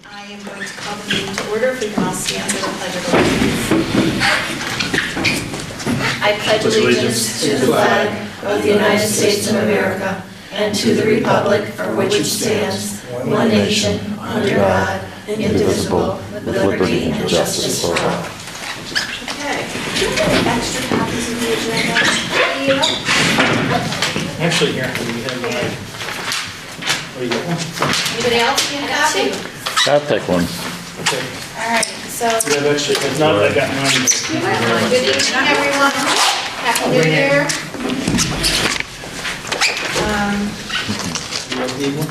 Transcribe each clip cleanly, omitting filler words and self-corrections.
I am going to call the meeting to order. If we can all stand for the Pledge of Allegiance. I pledge allegiance to the flag of the United States of America and to the republic for which it stands, one nation, under God, indivisible, with liberty and justice for all. Okay. Do you have extra copies of the agenda? Actually, here, we have where you got one? Anybody else need a copy? I'll take one. Okay. All right, so. We have extra, if not, I got mine. Good evening, everyone. Happy New Year. You need one?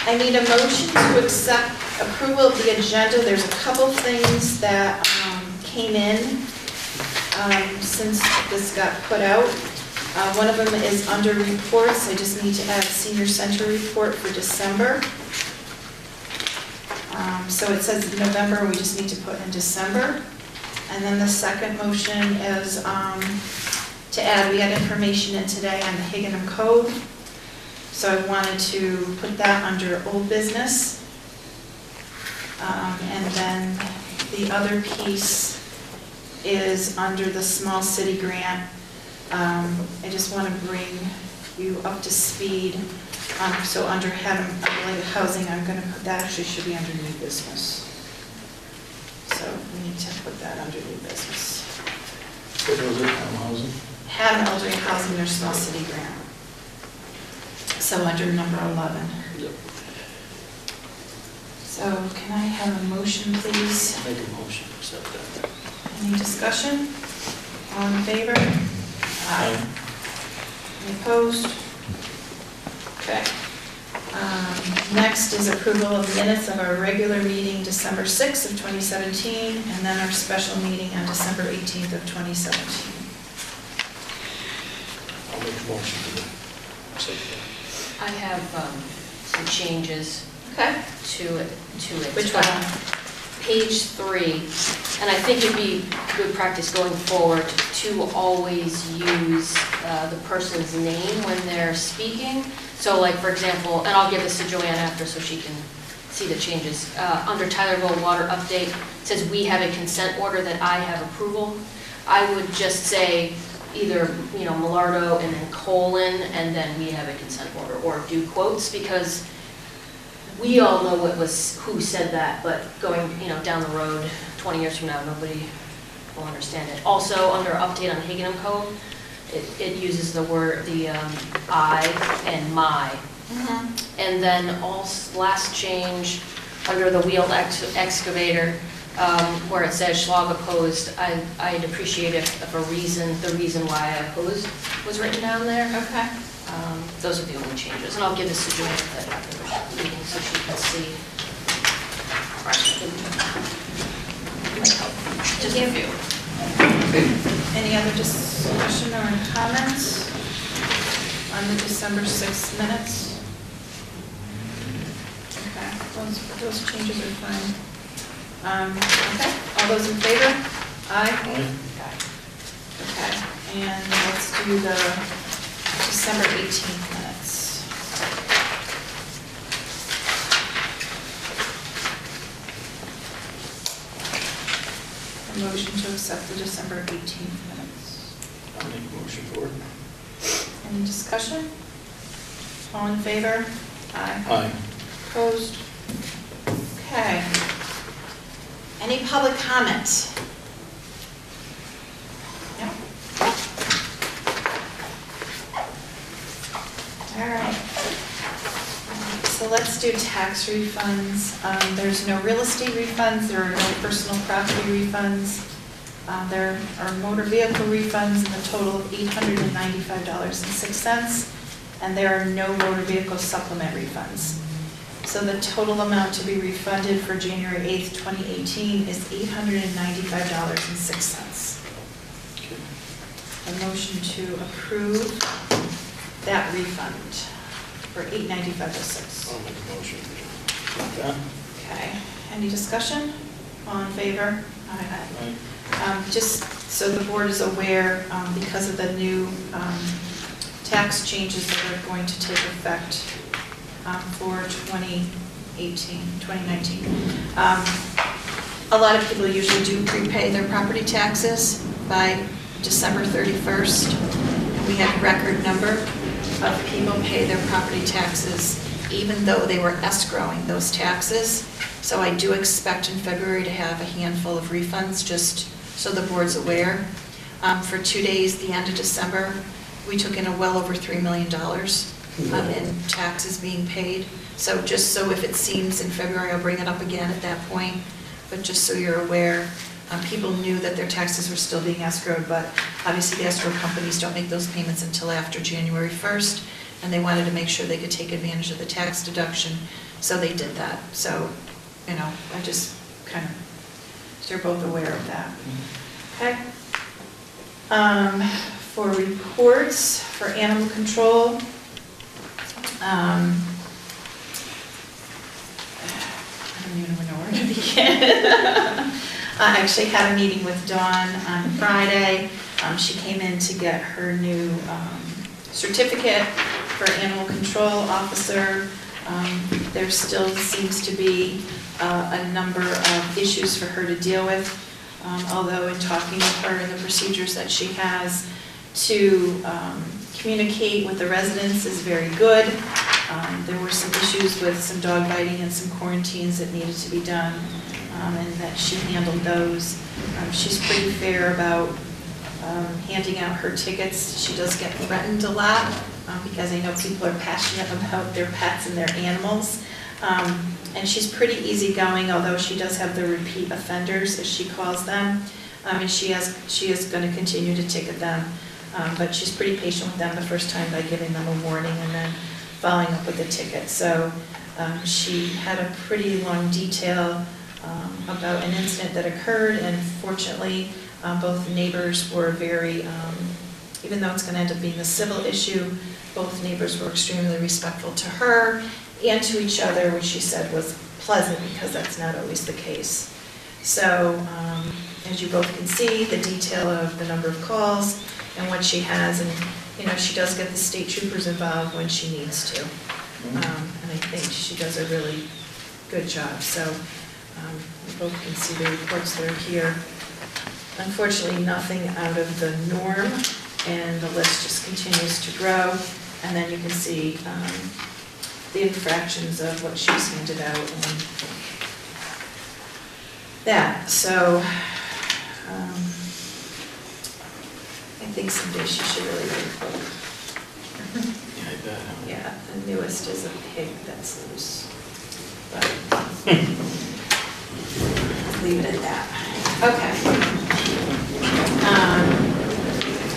I need a motion to accept approval of the agenda. There's a couple things that came in since this got put out. One of them is under reports. I just need to add senior center report for December. So it says November, we just need to put in December. And then the second motion is to add, we had information in today on the Haddam Code. So I wanted to put that under old business. And then the other piece is under the small city grant. I just want to bring you up to speed. So under Haddam housing, I'm going to put that, actually should be under new business. So we need to put that under new business. What was it, housing? Haddam elderly housing, their small city grant. So under number 11. Yep. So can I have a motion, please? Make a motion to accept that. Any discussion? All in favor? Aye. Any opposed? Okay. Next is approval of minutes of our regular meeting December 6th of 2017, and then our special meeting on December 18th of 2017. I'll make a motion to accept that. I have some changes Okay. to it. Which one? Page 3, and I think it'd be good practice going forward to always use the person's name when they're speaking. So like, for example, and I'll give this to Joanne after so she can see the changes. Under Tylerville Water Update, it says we have a consent order that I have approval. I would just say either, Millardo and then colon, and then we have a consent order, or do quotes, because we all know who said that, but going, down the road, 20 years from now, nobody will understand it. Also, under update on Haddam Code, it uses the word, I and my. Mm-hmm. And then last change, under the wheeled excavator, where it says Schlag opposed, I'd appreciate if the reason why I opposed was written down there. Okay. Those are the only changes, and I'll give this to Joanne after the meeting so she can see. Just a few. Any other discussion or comments on the December 6th minutes? Okay, those changes are fine. Okay, all those in favor? Aye. Okay, and let's do the December 18th minutes. A motion to accept the December 18th minutes. I'll make a motion for it. Any discussion? All in favor? Aye. Aye. Opposed? Okay. Any public comment? No? All right. So let's do tax refunds. There's no real estate refunds. There are no personal property refunds. There are motor vehicle refunds in the total of $895.06, and there are no motor vehicle supplement refunds. So the total amount to be refunded for January 8th, 2018 is $895.06. Okay. A motion to approve that refund for $895.06. I'll make a motion to that. Okay, any discussion? All in favor? Aye. Aye. Just so the board is aware, because of the new tax changes that are going to take effect for 2019. A lot of people usually do prepay their property taxes by December 31st. And we had a record number of people pay their property taxes even though they were escrowing those taxes. So I do expect in February to have a handful of refunds, just so the board's aware. For 2 days, the end of December, we took in well over $3 million in taxes being paid. So just so if it seems in February, I'll bring it up again at that point, but just so you're aware, people knew that their taxes were still being escrowed, but obviously the escrow companies don't make those payments until after January 1st, and they wanted to make sure they could take advantage of the tax deduction, so they did that. So, you know, I just kind of, so you're both aware of that. Okay? For reports for animal control, I don't even know where to begin. I actually had a meeting with Dawn on Friday. She came in to get her new certificate for animal control officer. There still seems to be a number of issues for her to deal with, although in talking with her and the procedures that she has to communicate with the residents is very good. There were some issues with some dog biting and some quarantines that needed to be done, and that she handled those. She's pretty fair about handing out her tickets. She does get threatened a lot because I know people are passionate about their pets and their animals. And she's pretty easygoing, although she does have the repeat offenders, as she calls them. And she is going to continue to ticket them. But she's pretty patient with them the first time by giving them a warning and then following up with the ticket. So she had a pretty long detail about an incident that occurred, and fortunately both neighbors were very, even though it's going to end up being a civil issue, both neighbors were extremely respectful to her and to each other, which she said was pleasant because that's not always the case. So as you both can see, the detail of the number of calls and what she has, and you know, she does get the state troopers involved when she needs to. And I think she does a really good job. So you both can see the reports that are here. Unfortunately, nothing out of the norm, and the list just continues to grow. And then you can see the infractions of what she's handed out and that. So I think someday she should really read a book. Yeah, I bet. Yeah, the newest is a pig that's loose. But leave it at that. Okay.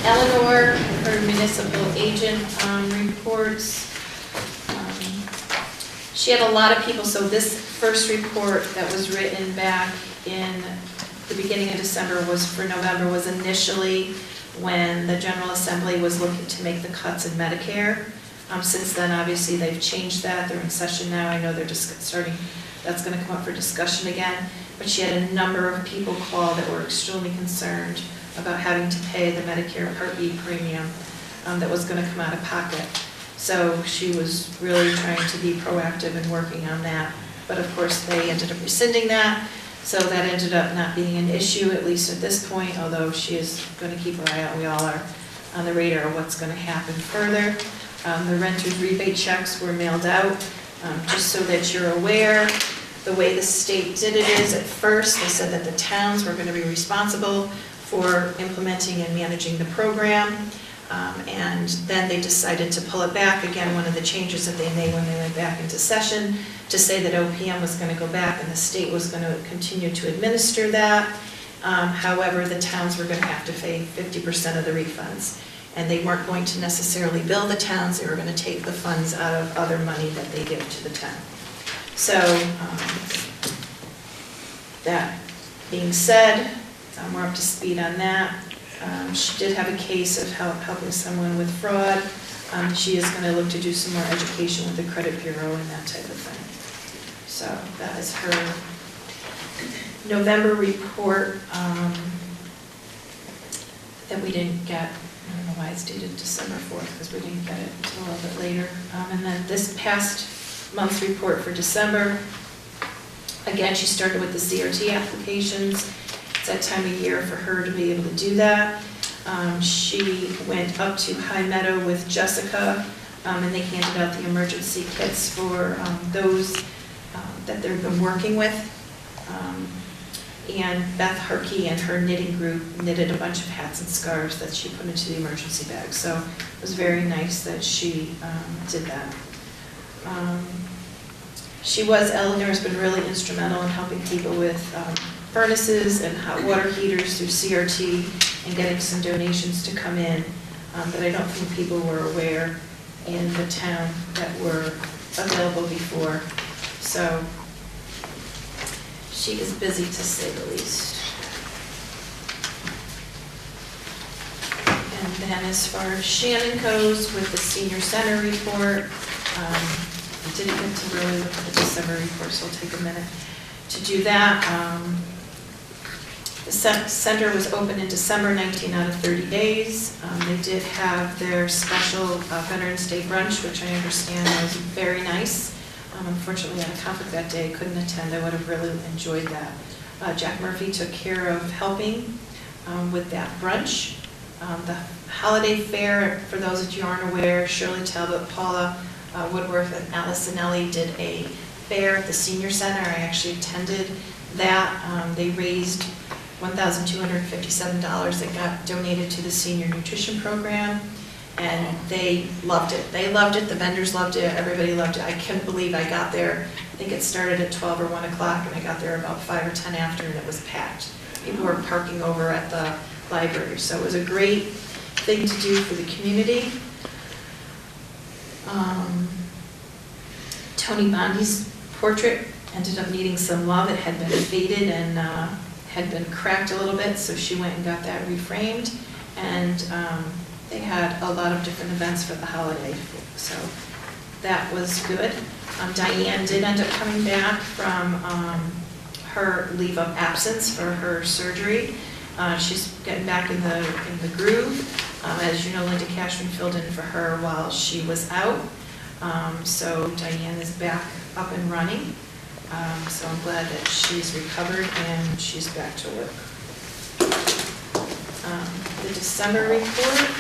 Eleanor, her municipal agent reports. She had a lot of people, so this first report that was written back in the beginning of December was for November, was initially when the General Assembly was looking to make the cuts in Medicare. Since then, obviously, they've changed that. They're in session now. I know they're just starting, that's going to come up for discussion again. But she had a number of people call that were extremely concerned about having to pay the Medicare Part B premium that was going to come out of pocket. So she was really trying to be proactive and working on that. But of course, they ended up rescinding that. So that ended up not being an issue, at least at this point, although she is going to keep her eye out. We all are on the radar of what's going to happen further. The renter's rebate checks were mailed out. Just so that you're aware, the way the state did it is, at first, they said that the towns were going to be responsible for implementing and managing the program. And then they decided to pull it back. Again, one of the changes that they made when they went back into session, to say that OPM was going to go back and the state was going to continue to administer that. However, the towns were going to have to pay 50% of the refunds. And they weren't going to necessarily bill the towns, they were going to take the funds out of other money that they give to the town. So, that being said, we're up to speed on that. She did have a case of helping someone with fraud. She is going to look to do some more education with the credit bureau and that type of thing. So that is her November report that we didn't get. I don't know why it's dated December 4th, because we didn't get it until a little bit later. And then this past month's report for December. Again, she started with the CRT applications. It's that time of year for her to be able to do that. She went up to High Meadow with Jessica, and they handed out the emergency kits for those that they've been working with. And Beth Harkey and her knitting group knitted a bunch of hats and scarves that she put into the emergency bag. So it was very nice that she did that. Eleanor has been really instrumental in helping people with furnaces and hot water heaters through CRT and getting some donations to come in that I don't think people were aware in the town that were available before. So she is busy, to say the least. And then as far as Shannon goes with the senior center report, I didn't get to really look at the December report, so I'll take a minute to do that. The center was open in December, 19 out of 30 days. They did have their special Veterans Day brunch, which I understand was very nice. Unfortunately, I had a conflict that day, couldn't attend. I would have really enjoyed that. Jack Murphy took care of helping with that brunch. The holiday fair, for those of you who aren't aware, Shirley Talbot, Paula Woodworth, and Allison Ellie did a fair at the senior center. I actually attended that. They raised $1,257 that got donated to the senior nutrition program. And they loved it. They loved it, the vendors loved it, everybody loved it. I couldn't believe I got there. I think it started at 12 or 1 o'clock, and I got there about 5 or 10 after, and it was packed. People were parking over at the library, so it was a great thing to do for the community. Tony Bondi's portrait ended up needing some love. It had been faded and had been cracked a little bit, so she went and got that reframed. And they had a lot of different events for the holiday, so that was good. Diane did end up coming back from her leave of absence for her surgery. She's getting back in the groove. As you know, Linda Cashman filled in for her while she was out. So Diane is back up and running. So I'm glad that she's recovered and she's back to work. The December report.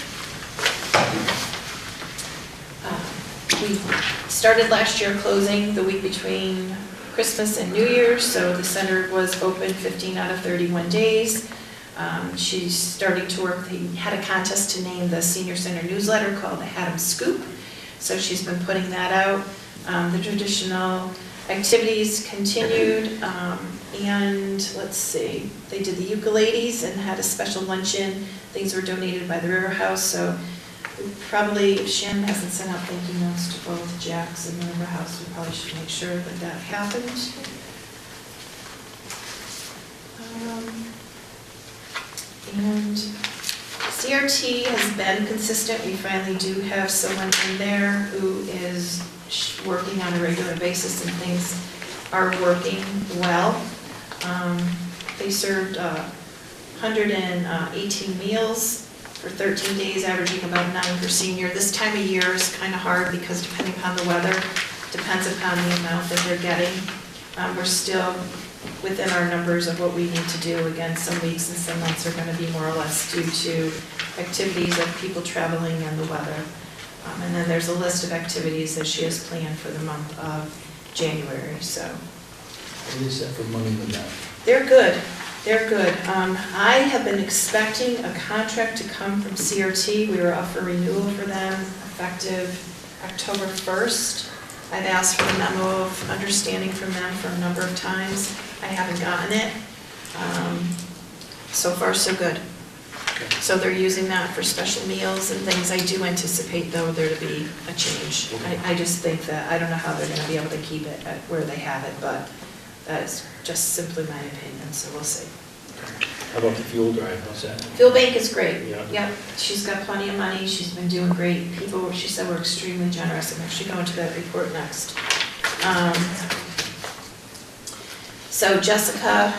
We started last year closing the week between Christmas and New Year's, so the center was open 15 out of 31 days. She's starting to work. They had a contest to name the senior center newsletter called the Haddam Scoop, so she's been putting that out. The traditional activities continued, and let's see, they did the ukuleles and had a special luncheon. Things were donated by the River House, so we probably, if Shannon hasn't sent out thank you notes to both Jacks and the River House, we probably should make sure that that happened. And CRT has been consistent. We finally do have someone in there who is working on a regular basis, and things are working well. They served 118 meals for 13 days, averaging about 9 per senior. This time of year is kind of hard because depending upon the weather, depends upon the amount that they're getting. We're still within our numbers of what we need to do. Again, some weeks and some months are going to be more or less due to activities of people traveling and the weather. And then there's a list of activities that she has planned for the month of January. So What is that for money with that? they're good. They're good. I have been expecting a contract to come from CRT. We were up for renewal for them effective October 1st. I've asked for a memo of understanding from them for a number of times. I haven't gotten it. So far, so good. So they're using that for special meals and things. I do anticipate, though, there to be a change. I just think that, I don't know how they're going to be able to keep it at where they have it, but that is just simply my opinion, so we'll see. How about the fuel drive, how's that? Fuel bank is great. Yeah. Yep, she's got plenty of money. She's been doing great. People, she said, were extremely generous. I'm actually going to that report next. So Jessica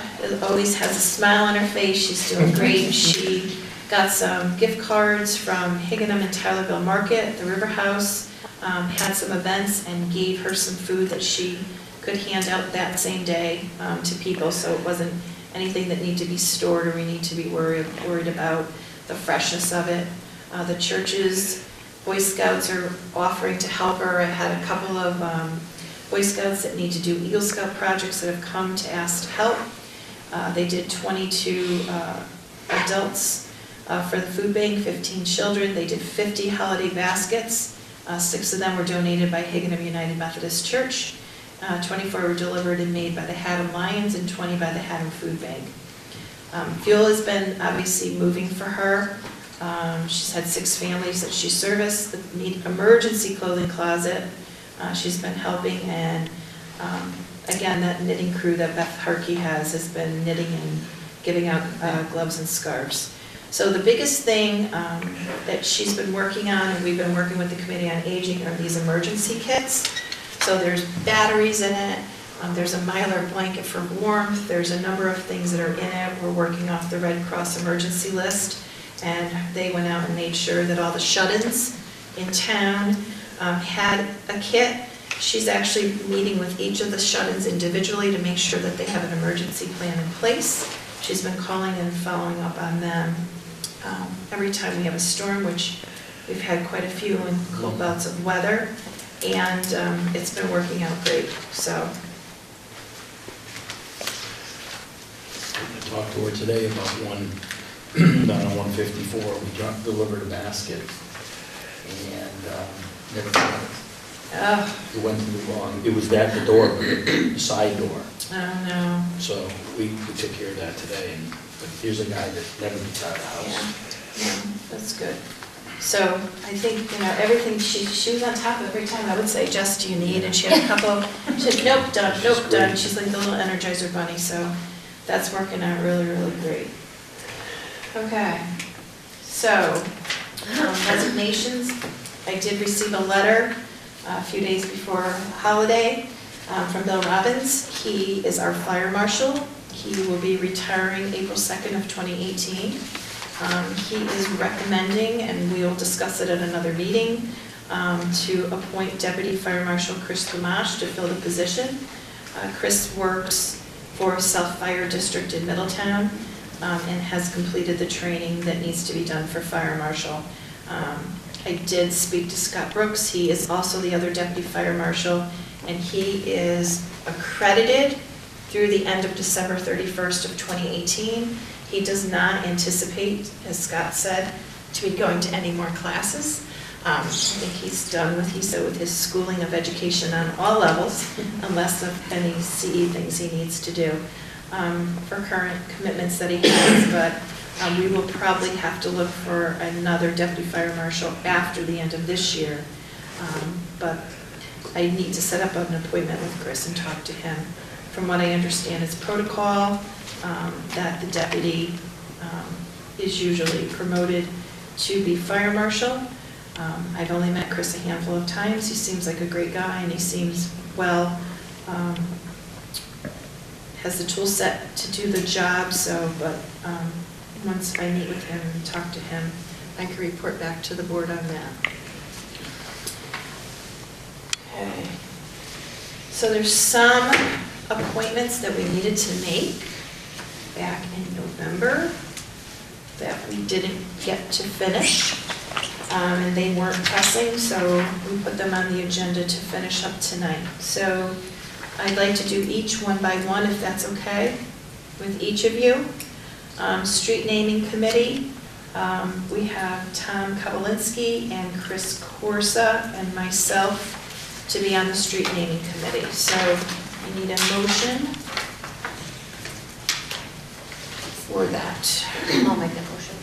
always has a smile on her face. She's doing great. She got some gift cards from Higginham and Tylerville Market, the River House. had some events and gave her some food that she could hand out that same day to people, so it wasn't anything that needed to be stored or we need to be worried about the freshness of it. The church's Boy Scouts are offering to help her. I had a couple of Boy Scouts that need to do Eagle Scout projects that have come to ask to help. They did 22 adults for the food bank, 15 children. They did 50 holiday baskets. 6 of them were donated by Haddam United Methodist Church. 24 were delivered and made by the Haddam Lions and 20 by the Haddam Food Bank. Fuel has been obviously moving for her. She's had 6 families that she serviced that need emergency clothing closet. She's been helping, and again, that knitting crew that Beth Harkey has been knitting and giving out gloves and scarves. So the biggest thing that she's been working on, and we've been working with the Committee on Aging, are these emergency kits. So there's batteries in it, there's a Mylar blanket for warmth, there's a number of things that are in it. We're working off the Red Cross emergency list, and they went out and made sure that all the shut-ins in town had a kit. She's actually meeting with each of the shut-ins individually to make sure that they have an emergency plan in place. She's been calling and following up on them every time we have a storm, which we've had quite a few in cold bouts of weather, and it's been working out great. So I talked to her today about one down on 154. We delivered a basket and never got it. It went too long. It was at the door, the side door. Oh, no. So we took care of that today, and here's a guy that never gets out of the house. Yeah, that's good. So I think, everything, she was on top of every time. I would say, Jess, do you need? And she had a couple, she said, nope, done, nope, done. She's like the little Energizer bunny, so that's working out really, really great. Okay, so resignations. I did receive a letter a few days before holiday from Bill Robbins. He is our fire marshal. He will be retiring April 2nd of 2018. He is recommending, and we will discuss it at another meeting, to appoint Deputy Fire Marshal Chris Gamache to fill the position. Chris works for South Fire District in Middletown and has completed the training that needs to be done for Fire Marshal. I did speak to Scott Brooks. He is also the other Deputy Fire Marshal, and he is accredited through the end of December 31st of 2018. He does not anticipate, as Scott said, to be going to any more classes. I think he's done with, he said, with his schooling of education on all levels, unless of any CE things he needs to do for current commitments that he has. But we will probably have to look for another Deputy Fire Marshal after the end of this year. But I need to set up an appointment with Chris and talk to him. From what I understand, it's protocol that the deputy is usually promoted to be fire marshal. I've only met Chris a handful of times. He seems like a great guy, and he seems well, has the tool set to do the job. So, but once I meet with him and talk to him, I can report back to the board on that. Okay. So there's some appointments that we needed to make back in November that we didn't get to finish, and they weren't pressing, so we put them on the agenda to finish up tonight. So I'd like to do each one by one, if that's okay with each of you. Street Naming Committee, we have Tom Kabalinski and Chris Corsa and myself to be on the Street Naming Committee. So I need a motion for that. I'll make that motion.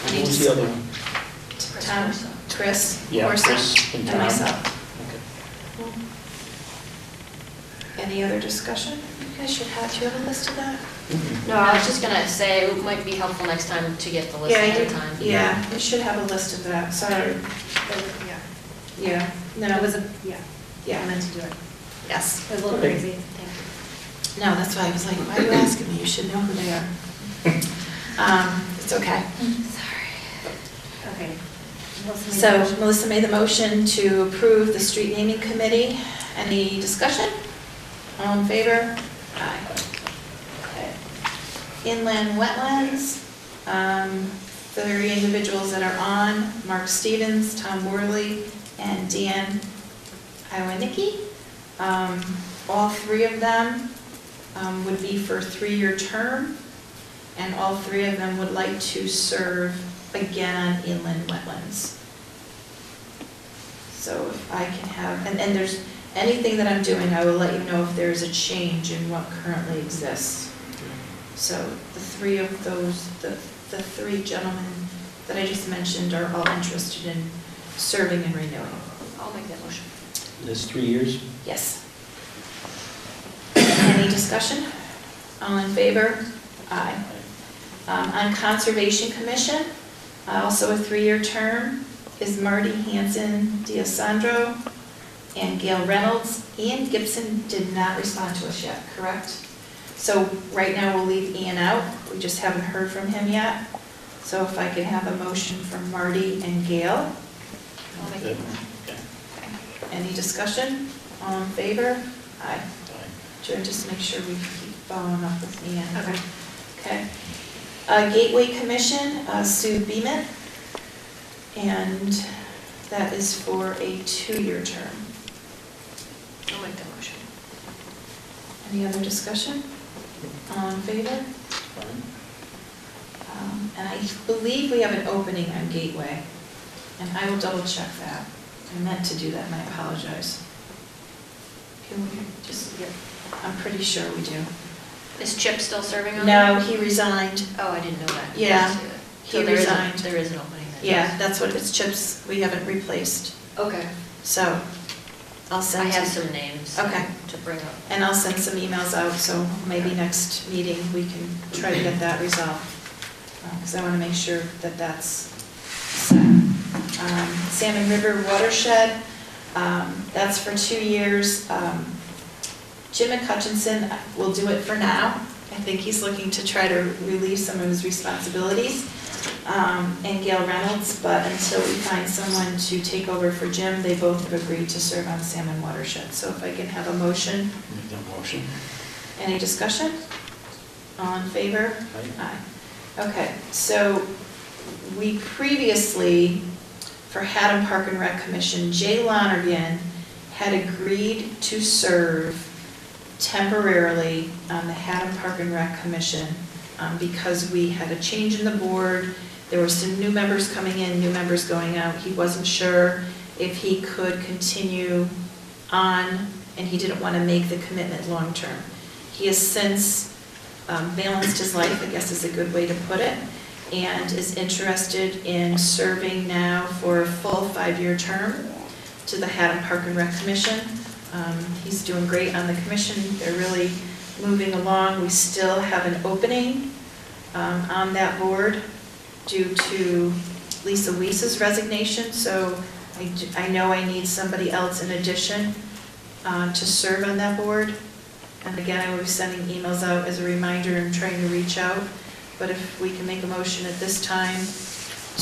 Who was the other one? Tom, Chris, Yeah, Corsa, Chris and and Tom. myself. Okay. Any other discussion? You guys should have, do you have a list of that? No, I was just gonna say, it might be helpful next time to get the list Yeah, ahead you- of time. Yeah, we should have a list of that, sorry. Yeah, no, It was I yeah, meant to do it. yes. It was a little Okay. crazy. Thank you. No, that's why I was like, why are you asking me? You should know who they are. It's okay. Sorry. Okay. So Melissa made the motion to approve the street naming committee. Any discussion? All in favor? Aye. Okay. Inland wetlands, 30 individuals that are on, Mark Stevens, Tom Worley, and Dan Iwanicki. All three of them would be for a 3-year term, and all three of them would like to serve again on inland wetlands. So if I can have, and there's anything that I'm doing, I will let you know if there's a change in what currently exists. So the three of those, the three gentlemen that I just mentioned are all interested in serving and renewing. I'll make that motion. This 3 years? Yes. Any discussion? All in favor? Aye. On Conservation Commission, also a 3-year term, is Marty Hanson D'Alessandro and Gail Reynolds. Ian Gibson did not respond to us yet, correct? So right now we'll leave Ian out. We just haven't heard from him yet. So if I could have a motion from Marty and Gail. I'll make it. Okay. Any discussion? All in favor? Aye. Aye. Joe, just make sure we keep following up with Ian. Okay. Okay. Gateway Commission, Sue Beeman, and that is for a 2-year term. I'll make that motion. Any other discussion? All in favor? Fine. And I believe we have an opening on Gateway, and I will double check that. I meant to do that, and I apologize. Can we just, I'm pretty sure we do. Is Chip still serving on No, there? he resigned. Oh, I didn't know that. Yeah, So he there is a- resigned. There is an opening then. Yeah, that's what it's Chips, we haven't replaced. Okay. So I'll I send have you, some names Okay. to bring up. and I'll send some emails out, so maybe next meeting we can try to get that resolved. Because I want to make sure that that's set. Salmon River Watershed, that's for 2 years. Jim McCutcheon will do it for now. I think he's looking to try to relieve some of his responsibilities. And Gail Reynolds, but until we find someone to take over for Jim, they both have agreed to serve on Salmon Watershed. So if I can have a motion. Make that motion. Any discussion? All in favor? Aye. Aye. Okay, so we previously, for Haddam Park and Rec Commission, Jay Lonergan had agreed to serve temporarily on the Haddam Park and Rec Commission because we had a change in the board. There were some new members coming in, new members going out. He wasn't sure if he could continue on, and he didn't want to make the commitment long-term. He has since balanced his life, I guess is a good way to put it, and is interested in serving now for a full 5-year term to the Haddam Park and Rec Commission. He's doing great on the commission. They're really moving along. We still have an opening on that board due to Lisa Weiss's resignation, so I know I need somebody else in addition to serve on that board. And again, I will be sending emails out as a reminder and trying to reach out. But if we can make a motion at this time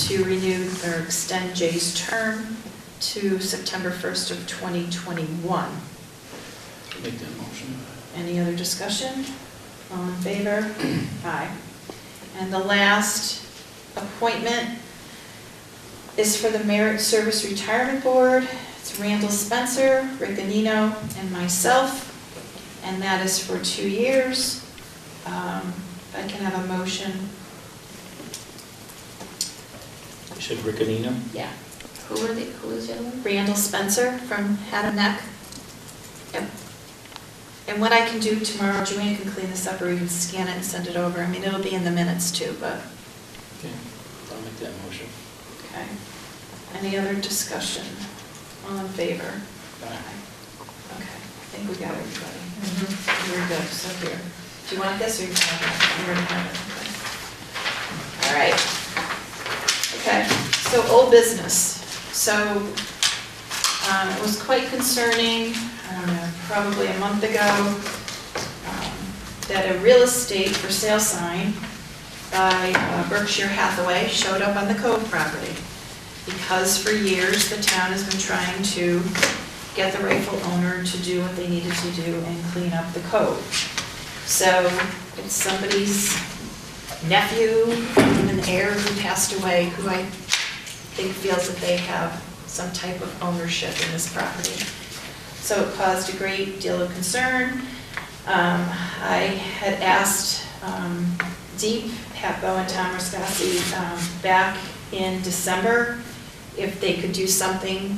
to renew or extend Jay's term to September 1st of 2021. Make that motion. Any other discussion? All in favor? Aye. And the last appointment is for the Merit Service Retirement Board. It's Randall Spencer, Rick Anino, and myself, and that is for 2 years. If I can have a motion. You said Riccanino? Yeah. Who is the other one? Randall Spencer from Haddam Neck. Yep. And what I can do tomorrow, Joanne can clean this up or even scan it and send it over. I mean, it'll be in the minutes too, but, Okay, I'll make that motion. okay. Any other discussion? All in favor? Aye. Okay, I think we got everybody. We're good, so here. Do you want this or you have it? You already have it. Okay. All right. Okay, so old business. So it was quite concerning, I don't know, probably a month ago, that a real estate for sale sign by Berkshire Hathaway showed up on the Cove property. because for years, the town has been trying to get the rightful owner to do what they needed to do and clean up the code. So it's somebody's nephew, an heir who passed away, who I think feels that they have some type of ownership in this property. So it caused a great deal of concern. I had asked Deep, Pat Bow and Tom Rascassi back in December if they could do something.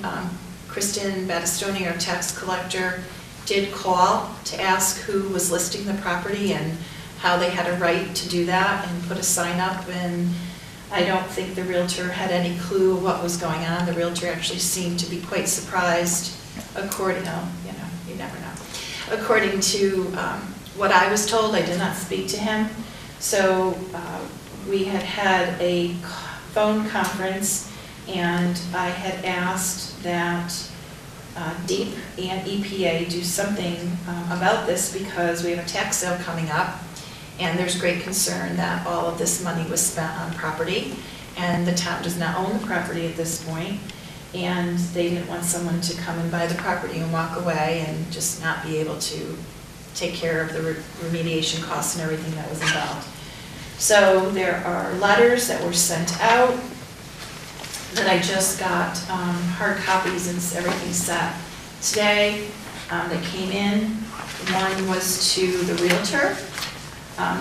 Kristen Battistoni, our tax collector, did call to ask who was listing the property and how they had a right to do that and put a sign up, and I don't think the realtor had any clue what was going on. The realtor actually seemed to be quite surprised, according, you never know. According to what I was told, I did not speak to him. So we had a phone conference, and I had asked that DEEP and EPA do something about this, because we have a tax sale coming up, and there's great concern that all of this money was spent on property, and the town does not own the property at this point, and they didn't want someone to come and buy the property and walk away and just not be able to take care of the remediation costs and everything that was involved. So there are letters that were sent out that I just got hard copies and everything set today that came in. One was to the realtor,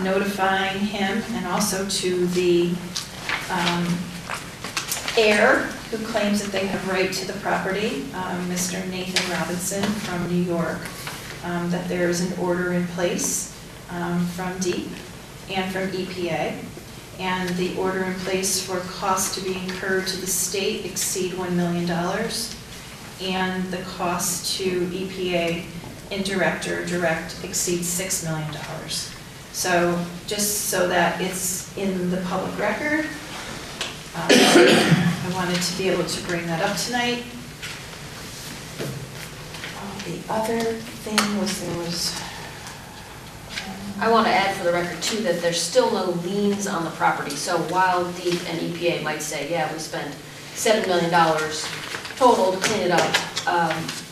notifying him, and also to the heir who claims that they have right to the property, Mr. Nathan Robinson from New York, that there is an order in place from DEEP and from EPA, and the order in place for costs to be incurred to the state exceed $1 million, and the cost to EPA indirect or direct exceeds $6 million. So just so that it's in the public record, I wanted to be able to bring that up tonight. The other thing was I want to add for the record too that there's still no liens on the property. So while DEEP and EPA might say, yeah, we spent $7 million total to clean it up,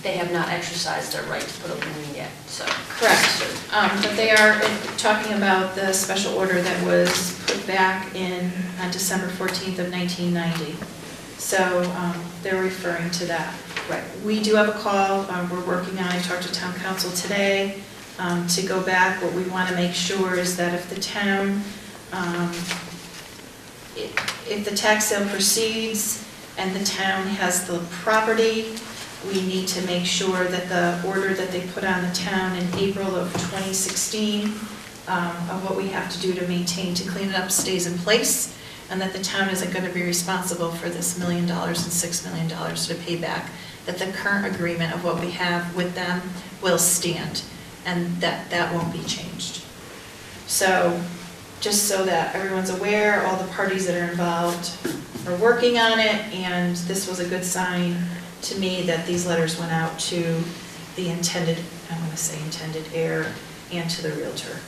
they have not exercised their right to put a lien yet. So correct, but they are talking about the special order that was put back in on December 14th of 1990. So they're referring to that. Right. We do have a call we're working on. I talked to town council today to go back. What we want to make sure is that if the town, if the tax sale proceeds and the town has the property, we need to make sure that the order that they put on the town in April of 2016 of what we have to do to maintain, to clean it up, stays in place, and that the town isn't going to be responsible for this $1 million and $6 million to pay back, that the current agreement of what we have with them will stand, and that won't be changed. So just so that everyone's aware, all the parties that are involved are working on it, and this was a good sign to me that these letters went out to the intended, I want to say intended heir, and to the realtor.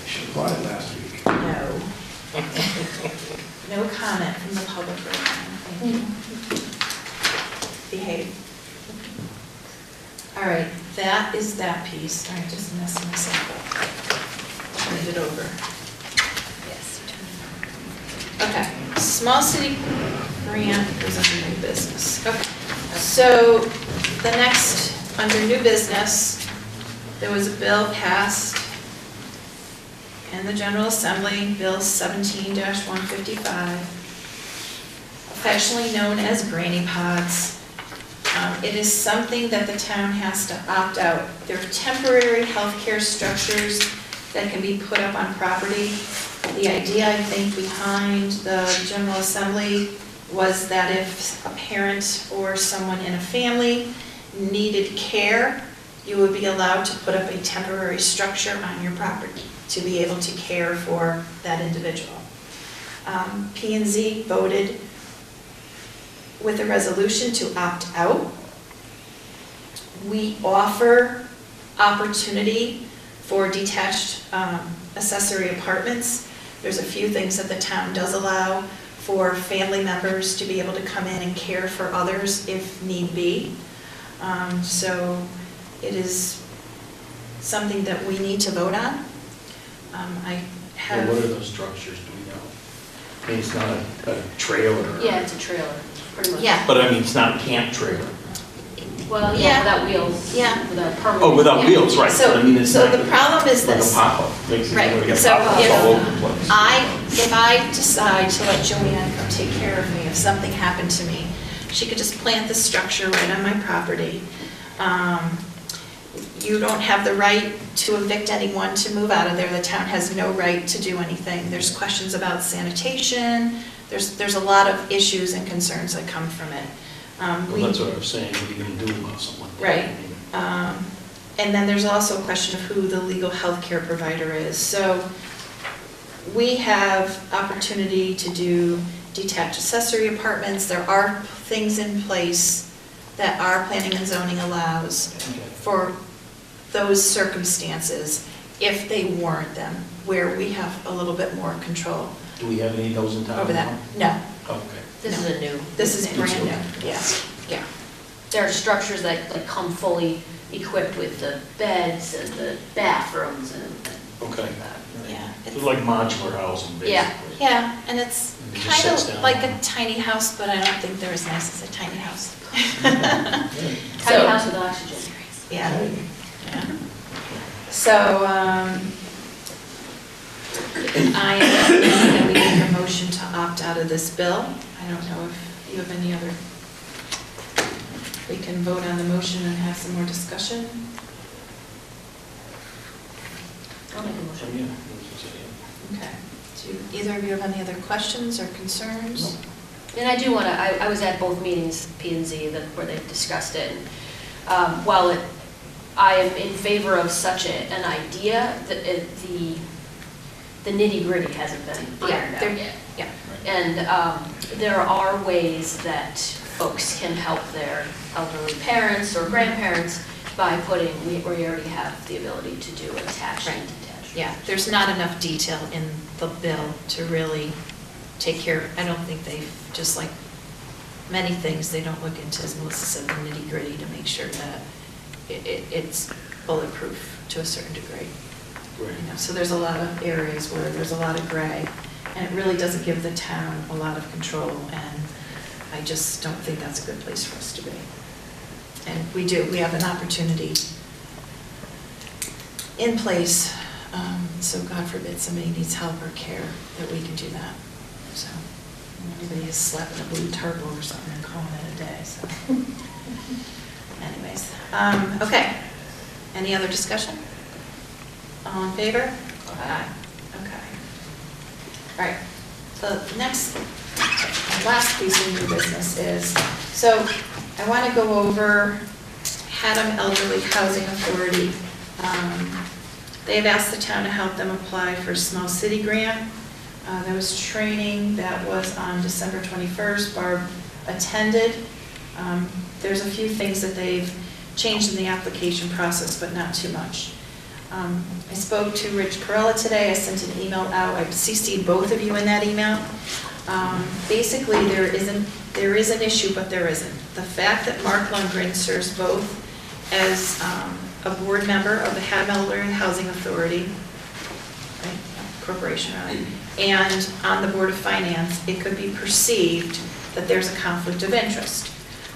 She applied last week. No. No comment from the public right now. Thank you. Behave. All right, that is that piece. All right, just messing this up. Turn it over. yes. Okay, small city grant goes under new business. Okay, so the next, under new business, there was a bill passed in the General Assembly, Bill 17-155, affectionately known as granny pods. It is something that the town has to opt out. They're temporary healthcare structures that can be put up on property. The idea, I think, behind the General Assembly was that if a parent or someone in a family needed care, you would be allowed to put up a temporary structure on your property to be able to care for that individual. P&Z voted with a resolution to opt out. We offer opportunity for detached accessory apartments. There's a few things that the town does allow for family members to be able to come in and care for others if need be. So it is something that we need to vote on. I have. What are those structures, do we know? I mean, it's not a trailer. Yeah, it's a trailer, pretty much. Yeah. But I mean, it's not a camp trailer. Well, Yeah. yeah, without wheels. Yeah. Without permanent. Oh, without Yeah. wheels, right. So- But I mean, it's so not the problem is like this. a pop-up. Makes it Right. like a So pop-up if all over the place. if I decide to let Joanne come take care of me, if something happened to me, she could just plant the structure right on my property. You don't have the right to evict anyone to move out of there. The town has no right to do anything. There's questions about sanitation. There's a lot of issues and concerns that come from it. Well, that's what I was saying, what are you gonna do about something like that? Right. I mean, And then there's also a question of who the legal health care provider is. So we have opportunity to do detached accessory apartments. There are things in place that our planning and zoning allows for those circumstances if they warrant them, where we have a little bit more control Do we have any of those in town over that. now? No, Okay. This is a new. this is thing. brand new, yeah, yeah. There are structures that like come fully equipped with the beds and the bathrooms and Okay. like that. Yeah, It's like modular housing, basically. Yeah. yeah, and it's And it just kind sits of down. like a tiny house, but I don't think they're as nice as a tiny house. Tiny So- house with oxygen. Yeah, yeah. So, I am recommending that we make a motion to opt out of this bill. I don't know if you have any other, we can vote on the motion and have some more discussion. I'll make a So, motion. yeah. Okay. Do either of you have any other questions or concerns? And I do want to, I was at both meetings, P and Z, where they discussed it. And, while I am in favor of such an idea, the nitty-gritty hasn't been ironed there- out yet. Yeah. And there are ways that folks can help their elderly parents or grandparents by putting, we already have the ability to do attached and Right. detached. Yeah, there's not enough detail in the bill to really take care, I don't think they've, just like many things, they don't look into, as Melissa said, the nitty gritty to make sure that it's bulletproof to a certain degree. Right. You know, so there's a lot of areas where there's a lot of gray, and it really doesn't give the town a lot of control, and I just don't think that's a good place for us to be. And we have an opportunity in place, so God forbid somebody needs help or care, that we can do that. So, everybody is slapping a blue turbo or something and calling it a day, so. Anyways, okay. Any other discussion? All in favor? Aye. Okay. All right, the next, last piece of new business is, so I want to go over Haddam Elderly Housing Authority. They've asked the town to help them apply for a small city grant. There was training that was on December 21st. Barb attended. There's a few things that they've changed in the application process, but not too much. I spoke to Rich Perella today. I sent an email out. I've CC'd both of you in that email. Basically, there is an issue, but there isn't. The fact that Mark Lundgren serves both as a board member of the Haddam Elderly Housing Authority, right, corporation, right, and on the Board of Finance, it could be perceived that there's a conflict of interest.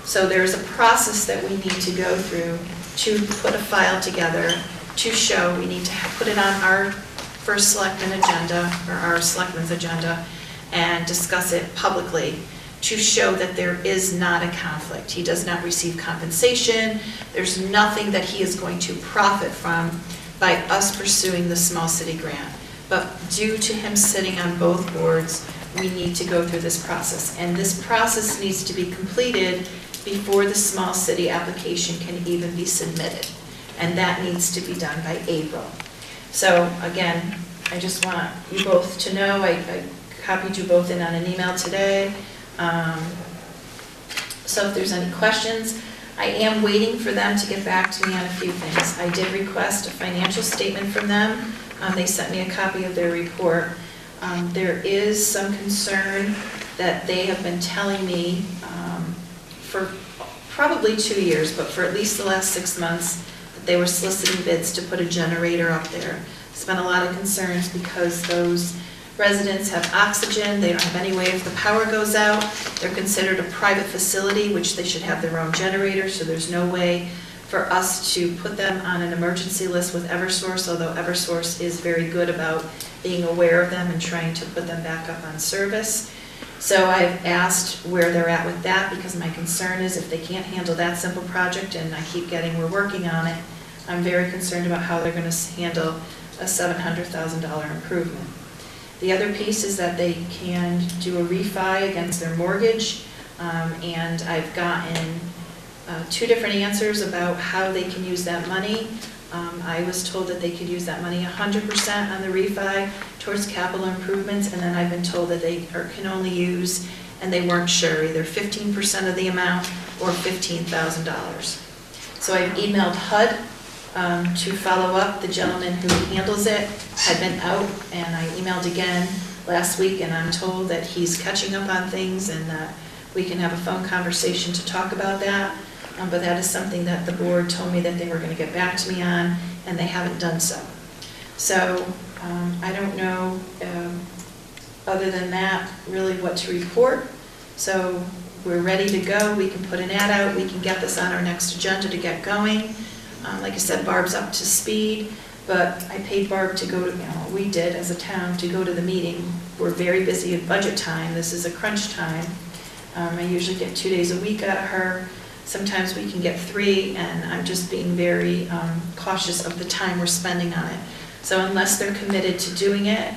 So there's a process that we need to go through to put a file together to show, we need to put it on our first selectman agenda, or our selectman's agenda, and discuss it publicly to show that there is not a conflict. He does not receive compensation. There's nothing that he is going to profit from by us pursuing the small city grant. But due to him sitting on both boards, we need to go through this process. And this process needs to be completed before the small city application can even be submitted. And that needs to be done by April. So again, I just want you both to know, I copied you both in on an email today. So if there's any questions, I am waiting for them to get back to me on a few things. I did request a financial statement from them. They sent me a copy of their report. There is some concern that they have been telling me for probably 2 years, but for at least the last 6 months, that they were soliciting bids to put a generator up there. There's been a lot of concerns because those residents have oxygen, they don't have any way if the power goes out. They're considered a private facility, which they should have their own generator, so there's no way for us to put them on an emergency list with Eversource, although Eversource is very good about being aware of them and trying to put them back up on service. So I've asked where they're at with that, because my concern is if they can't handle that simple project, and I keep getting, we're working on it, I'm very concerned about how they're going to handle a $700,000 improvement. The other piece is that they can do a refi against their mortgage, and I've gotten 2 different answers about how they can use that money. I was told that they could use that money 100% on the refi towards capital improvements, and then I've been told that they can only use, and they weren't sure, either 15% of the amount or $15,000. So I've emailed HUD to follow up. The gentleman who handles it had been out, and I emailed again last week, and I'm told that he's catching up on things and that we can have a phone conversation to talk about that. But that is something that the board told me that they were going to get back to me on, and they haven't done so. So I don't know, other than that, really what to report. So we're ready to go. We can put an ad out. We can get this on our next agenda to get going. Like I said, Barb's up to speed, but I paid Barb to go to, we did as a town, to go to the meeting. We're very busy at budget time. This is a crunch time. I usually get 2 days a week out of her. Sometimes we can get 3, and I'm just being very cautious of the time we're spending on it. So unless they're committed to doing it,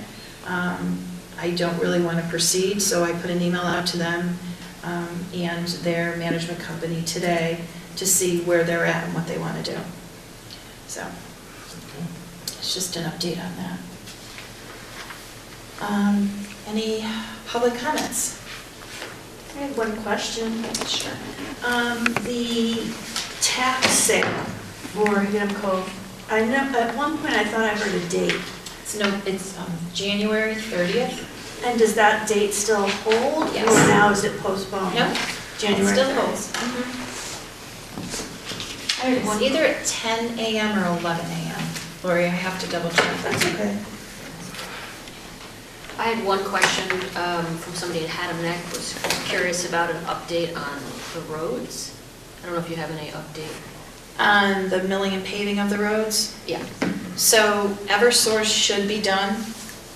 I don't really want to proceed. So I put an email out to them and their management company today to see where they're at and what they want to do. So it's just an update on that. Any public comments? I have one question. Sure. The tax sale for Haddam Cove, I know, at one point I thought I heard a date. It's January 30th. And does that date still hold? Yes. Or now is it postponed? No, January it still 30th. holds. It's either at 10 a.m. or 11 a.m. Lori, I have to double check. That's okay. I had one question from somebody in Haddam was curious about an update on the roads. I don't know if you have any update. On the milling and paving of the roads? Yeah. So Eversource should be done.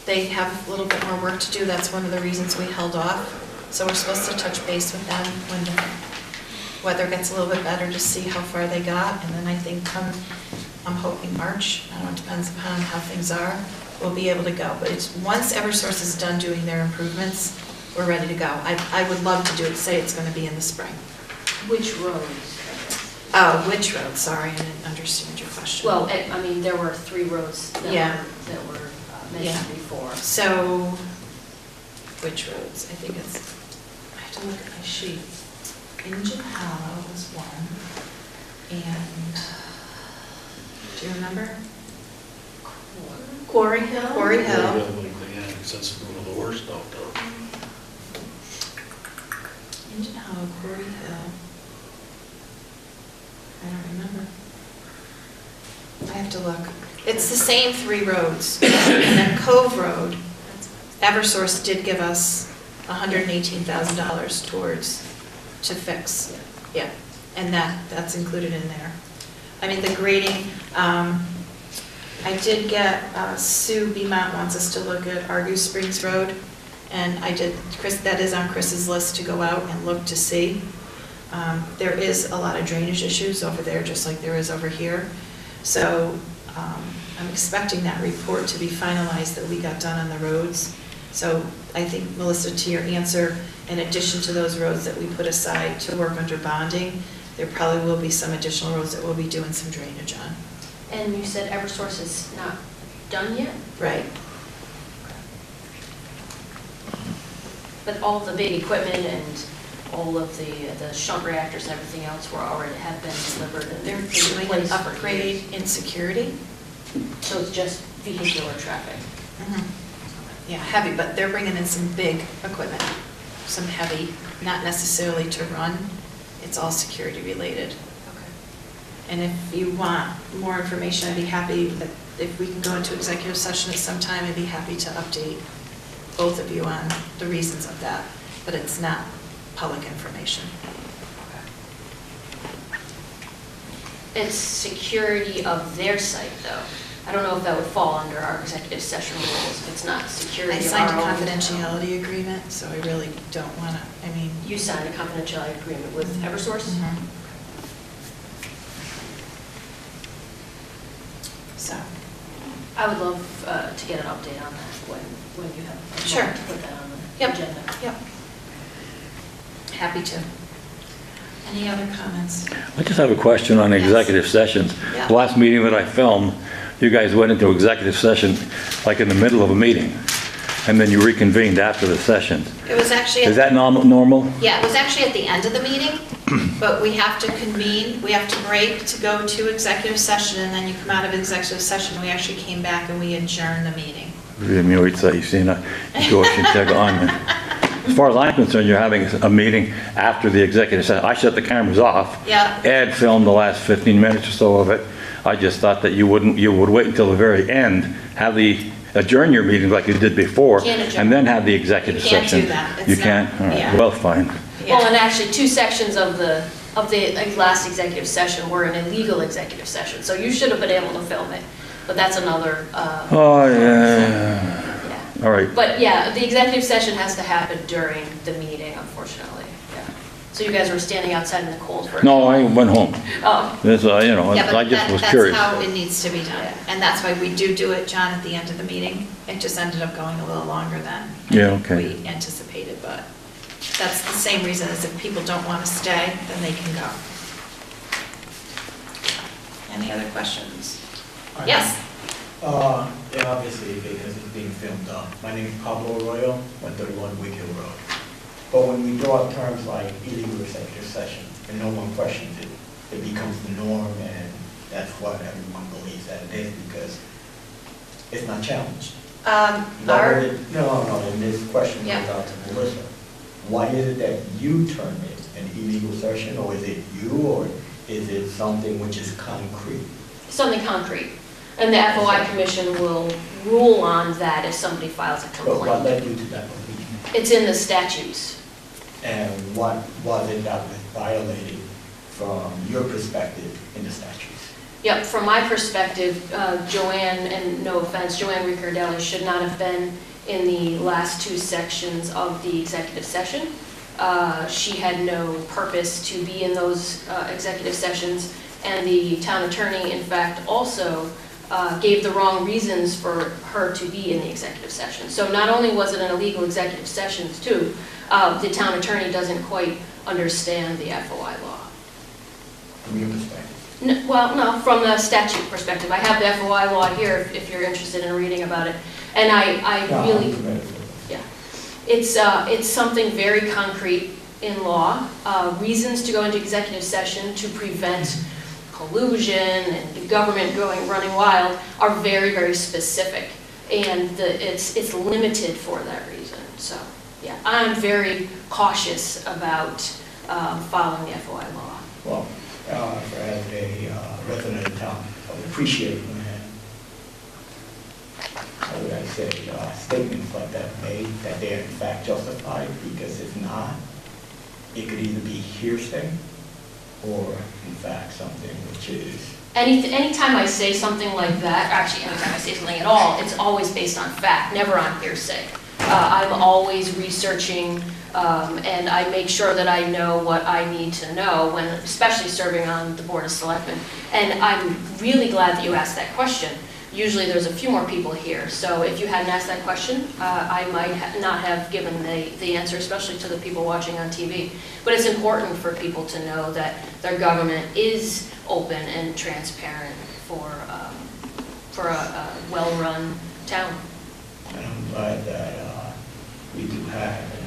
They have a little bit more work to do. That's one of the reasons we held off. So we're supposed to touch base with them when the weather gets a little bit better to see how far they got. And then I think I'm hoping March, I don't know, it depends upon how things are, we'll be able to go. But it's once Eversource is done doing their improvements, we're ready to go. I would love to do it, say it's going to be in the spring. Which roads? Oh, which road? Sorry, I didn't understand your question. Well, I mean, there were 3 roads that Yeah. were mentioned Yeah. before. So, which roads? I think it's, I have to look at my sheet. Engine Hollow was one, and, do you remember? Quarry Hill? Quarry Hill. Yeah, that's one of the worst out there. Engine Hollow, Quarry Hill. I don't remember. I have to look. It's the same 3 roads. And then Cove Road, Eversource did give us $118,000 to fix. Yeah, and that's included in there. I mean, the grading, I did get, Sue Beaumont wants us to look at Argus Springs Road, and Chris, that is on Chris's list to go out and look to see. There is a lot of drainage issues over there, just like there is over here. So I'm expecting that report to be finalized that we got done on the roads. So I think, Melissa, to your answer, in addition to those roads that we put aside to work under bonding, there probably will be some additional roads that we'll be doing some drainage on. And you said Eversource is not done yet? Right. But all of the big equipment and all of the shunt reactors and everything else have been delivered and They're in doing an place for upgrade in security. So it's just vehicular traffic. Yeah, heavy, but they're bringing in some big equipment, some heavy, not necessarily to run. It's all security related. Okay. And if you want more information, I'd be happy that if we can go into executive session at some time, I'd be happy to update both of you on the reasons of that, but it's not public information. It's security of their site, though. I don't know if that would fall under our executive session rules, if it's not security I of signed a our own. confidentiality agreement, so I really don't want to, I mean. You signed a confidentiality agreement with Eversource? Mhm. So, I would love to get an update on that when you have a Sure. moment to put that on the Yep. agenda. yep. Happy to. Any other comments? I just have a question on Yes. executive sessions. Yeah. The last meeting that I filmed, you guys went into executive session like in the middle of a meeting, and then you reconvened after the session. It was actually. Is that normal? Yeah, it was actually at the end of the meeting, but we have to convene, we have to break to go to executive session, and then you come out of executive session. We actually came back and we adjourned the meeting. As far as I'm concerned, you're having a meeting after the executive session. I shut the cameras off. Yeah. Ed filmed the last 15 minutes or so of it. I just thought that you would wait until the very end, adjourn your meeting like you did before, Can't adjourn. and then have the executive You can't session. do that. It's You not- can't? All right, yeah. well, fine. Yeah. Well, and actually, 2 sections of the last executive session were an illegal executive session, so you should have been able to film it, but that's another. Oh, yeah. Yeah. All right. But yeah, the executive session has to happen during the meeting, unfortunately. Yeah. So you guys were standing outside in the cold for. No, I went home. Oh, This, Yeah, but I just was that's curious. how it needs to be done. Yeah. And that's why we do it, John, at the end of the meeting. It just ended up going a little longer than Yeah, okay. we anticipated, but that's the same reason as if people don't want to stay, then they can go. Any other questions? Yes? Yeah, obviously, because it's being filmed up. My name is Pablo Arroyo, 131 Wig Hill Road. But when we draw terms like illegal executive session, and no one questions it, it becomes the norm, and that's what everyone believes that it is, because it's not challenged. No, and this question goes Yeah. out to Melissa. Why is it that you term it an illegal session, or is it you, or is it something which is concrete? something concrete. And the FOI commission will rule on that if somebody files a But what complaint. led you to that belief? It's in the statutes. And what was it that was violated from your perspective in the statutes? Yep, from my perspective, Joanne, and no offense, Joanne Riccardelli should not have been in the last 2 sections of the executive session. She had no purpose to be in those executive sessions, and the town attorney, in fact, also gave the wrong reasons for her to be in the executive session. So not only was it an illegal executive session, too, the town attorney doesn't quite understand the FOI law. From your perspective? Well, no, from the statute perspective. I have the FOI law here if you're interested in reading about it. And I No, really, I'm familiar with yeah. It's something very concrete in law. Reasons to go into executive session to prevent collusion and the government running wild are very, very specific. And it's limited for that reason. So, yeah, I'm very cautious about following the FOI law. Well, as a resident of town, I would appreciate when, how would I say, statements like that made, that they are in fact justified, because if not, it could either be hearsay or in fact something which is. Anytime I say something like that, actually anytime I say something at all, it's always based on fact, never on hearsay. I'm always researching, and I make sure that I know what I need to know, when, especially serving on the Board of Selectmen. And I'm really glad that you asked that question. Usually there's a few more people here, so if you hadn't asked that question, I might not have given the answer, especially to the people watching on TV. But it's important for people to know that their government is open and transparent for a well-run town. And I'm glad that we do have an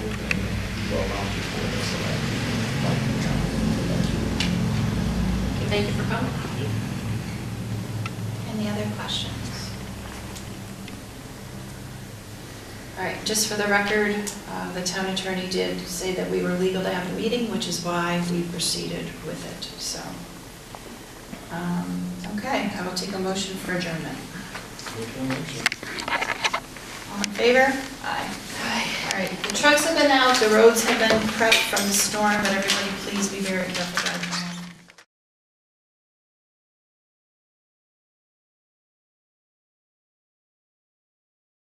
open and well-rounded board of selectmen like the town. Thank you for coming. Any other questions? All right, just for the record, the town attorney did say that we were legal to have the meeting, which is why we proceeded with it, so. Okay, I will take a motion for adjournment. All in favor? Aye. All right, the trucks have been out, the roads have been prepped from the storm, but everybody please be very careful out